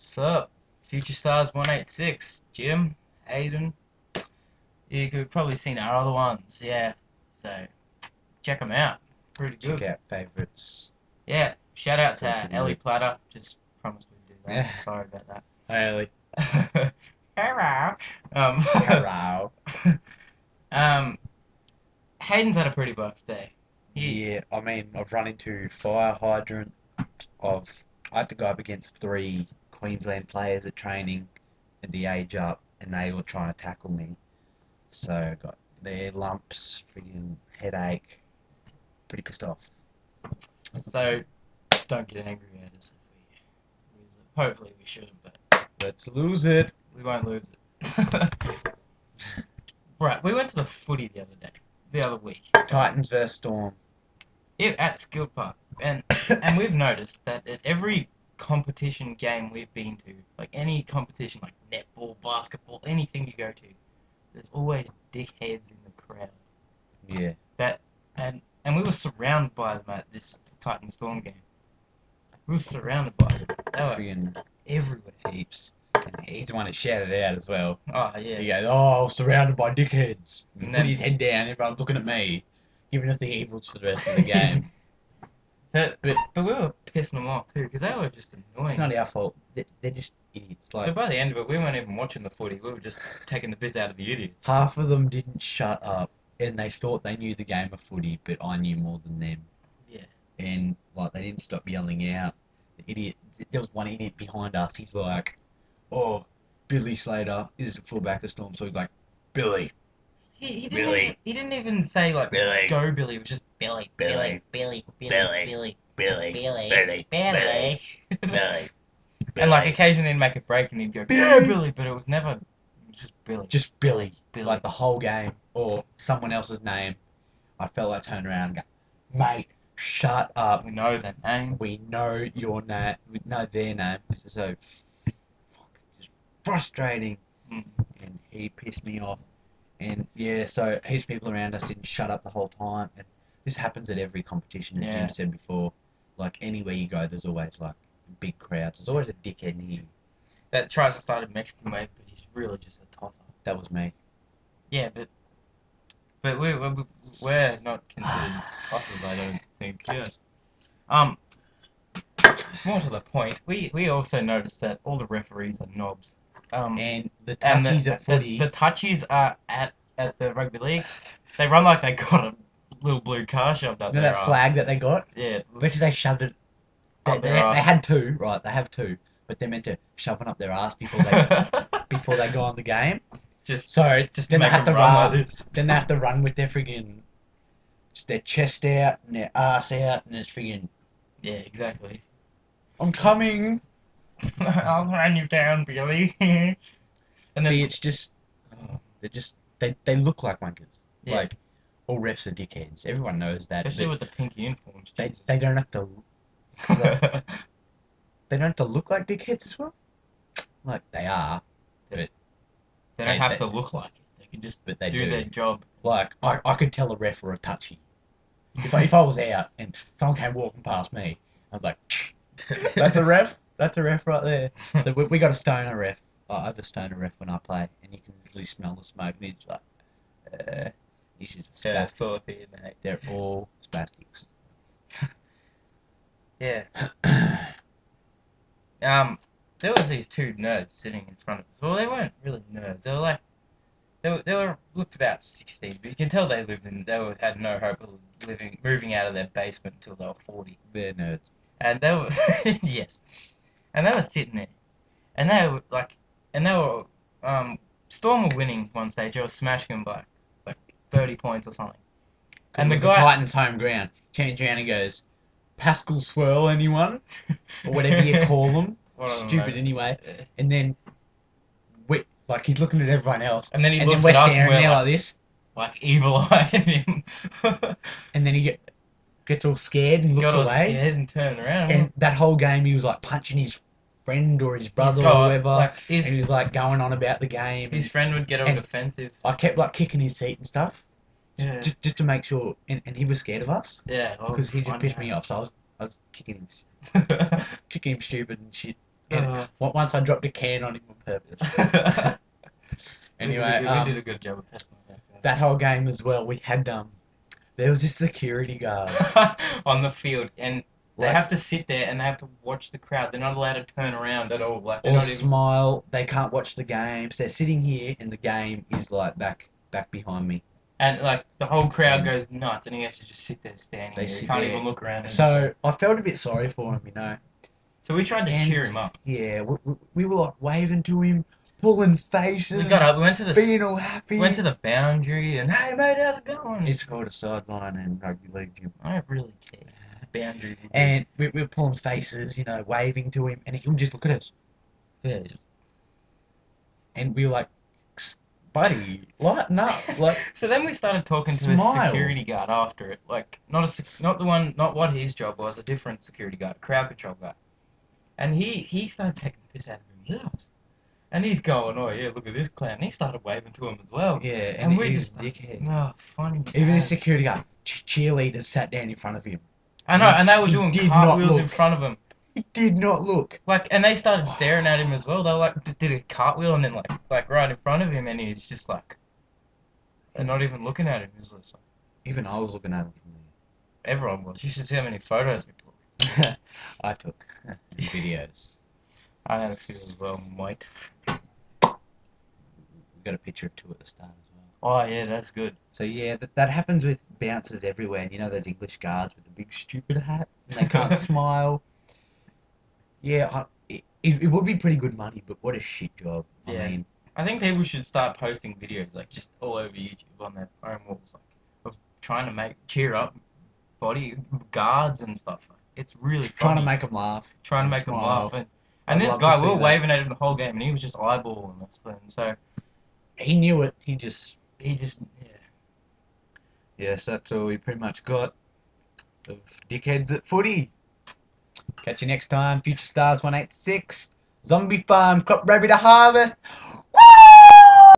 Sup? Future Stars 186. Jim, Hayden. You could probably seen our other ones, yeah. So check them out. Pretty Check good. out favourites. Yeah. Shout out So to Ellie Platter. Just promised we'd do that. Yeah. Sorry about that. Hey, Hello. Um, hello. um, Hayden's had a pretty birthday. He, Yeah, I mean, I've run into fire hydrant. I had to go up against three Queensland players at training at the age up, and they were trying to tackle me. So I got their lumps, freaking headache, pretty pissed off. so don't get angry at us if we lose it. Hopefully we shouldn't, but Let's lose it. we won't lose it. Right, we went to the footy the other week. Titans versus Storm. At Skilled Park, and we've noticed that at every competition game we've been to, like any competition, like netball, basketball, anything you go to, there's always dickheads in the crowd. Yeah, That and we were surrounded by them at this Titan Storm game. We were surrounded by them. They were freaking everywhere. heaps. And he's the one that shouted it out as well. Oh He yeah. goes, "Oh, surrounded by dickheads." And And put then, his head down. Everyone's looking at me, giving us the evils for the rest of the game. but But but we were pissing them off too because they were just it's annoying. not our fault. They're just idiots. So Like by the end of it, we weren't even watching the footy. We were just taking the piss out of the idiots. half of them didn't shut up, and they thought they knew the game of footy, but I knew more than them. Yeah. And like they didn't stop yelling out. The idiot. There was one idiot behind us. He's like, "Oh, Billy Slater is the fullback of Storm," so he's like, "Billy, He didn't Billy. even, he didn't even say like Billy. go Billy. It was just Billy, Billy. Billy, Billy. Billy, Billy, Billy, Billy, Billy. Billy." And like occasionally he'd make a break and he'd go Billy. Billy, but it was never just Billy. Just Billy. Billy. Like the whole game, or someone else's name. I felt like turn around and go, "Mate, shut up. We know that name. We know your name. We know their name." This is so fucking just frustrating. Mm. And he pissed me off. And yeah, so heaps of people around us didn't shut up the whole time. And this happens at every competition, as Yeah. Jim said before. Like anywhere you go, there's always like big crowds. There's always a dickhead near you. That tries to start a Mexican wave, but he's really just a tosser. That was me. Yeah, but we're not considered tossers, I don't think. Yes. More to the point, we also noticed that all the referees are knobs. And the And touchies at footy. the touchies are at the rugby league. They run like they got a little blue car shoved up You know their that ass. flag that they got? Yeah. Bet you they shoved it. Up their ass. They had two, right? They have two, but they're meant to shove it up their ass before they go on the game. just So just to then they make have to them run run. like this. Then they have to run with their friggin' just their chest out and their ass out, and it's friggin' Yeah, exactly. "I'm coming." I'll run you down, Billy. And then See, it's just they look like wankers. yeah, Like all refs are dickheads. Everyone knows that. especially But with the pink uniforms. they Jesus. they don't have to like, they don't have to look like dickheads as well. Like they are, They don't have they- to look like it. They can just but they do do. their job. Like I could tell a ref or a touchy. If I was out and someone came walking past me, I was like, "That's a ref. That's a ref right there." So we got a stoner ref. I have a stoner ref when I play, and you can literally smell the smoke, and it's like, you should Yeah, it's spastic. full of fear, mate. They're all spastics. Yeah. There was these two nerds sitting in front of us. Well, they weren't really nerds. They were like, they were looked about 16, but you can tell had no hope of moving out of their basement until they were 40. They're nerds. And they were, yes, and they were sitting there, and they were, Storm were winning one stage. They were smashing them by like 30 points or something. And the Titans' home ground turns around and goes, "Pascal Swirl, anyone?" Or whatever you call them. Well, I don't Stupid know. anyway. And then, like he's looking at everyone else, And then he and looks then we're at us and staring we're there like, like this, evil eye at him. and then he gets all scared and looks Got all away. scared and turned around. And that whole game, he was like punching his friend or his brother got, or whoever, like, and he was like going on about the game. His And friend would get all and- defensive. I kept like kicking his seat and stuff, Yeah. just to make sure. And he was scared of us Yeah. because he just pissed me off. So I was kicking him stupid and shit. Uh, Once I dropped a can on him on purpose. Anyway, we did a good job of passing that whole game as well, we had there was this security guard, on the field, and they like, have to sit there and they have to watch the crowd. They're not allowed to turn around at all. Like they're or not even. smile. They can't watch the games. They're sitting here, and the game is like back behind me. And like the whole crowd And goes nuts, and he has to just sit there standing they there. He sit can't there. even look around. So I felt a bit sorry for him, you know. So we tried to And cheer him up. yeah, we were like waving to him, pulling faces, We got up. We went to the being all happy. went to the boundary, and hey mate, how's it going? He's called a sideline and rugby league gym. I don't really care. Boundary. And we were pulling faces, you know, waving to him, and he would just look at us. Yeah. And we were like, buddy, lighten up. Like, So then we started talking to the Smile. security guard after it, like not the one, not what his job was, a different security guard, crowd control guy, and he started taking the piss out of him with us, and he's going, oh yeah, look at this clown, and he started waving to him as well, yeah, and we he's just a dickhead. oh funny. Even the as. security guard, cheerleaders sat down in front of him. I know, and they were He doing did not cartwheels in look. front of him, He did not look. like, and they started staring at him as well. They were like did a cartwheel and then like right in front of him, and he's just like, they're not even looking at him. He's just like, Even I was looking at him from everyone was. You should see how many photos we took. there. I took videos. I had a few as well, mate. We got a picture of two at the start as well. Oh yeah, that's good. So yeah, that happens with bouncers everywhere. And you know those English guards with the big stupid hats and they can't smile. Yeah, it would be pretty good money, but what a shit job. Yeah. I mean, I think people should start posting videos like just all over YouTube on their own walls, like of trying to cheer up body guards and stuff. Like, it's really trying to funny. make them laugh. Trying to and make them smile. laugh, and I'd this love to guy, see we were that. waving at him the whole game, and he was just eyeballing us. And so He knew it. He just yeah. yes, that's all we pretty much got of dickheads at footy. Catch you next time. Future Stars 186. Zombie Farm. Crop Rabbit to Harvest.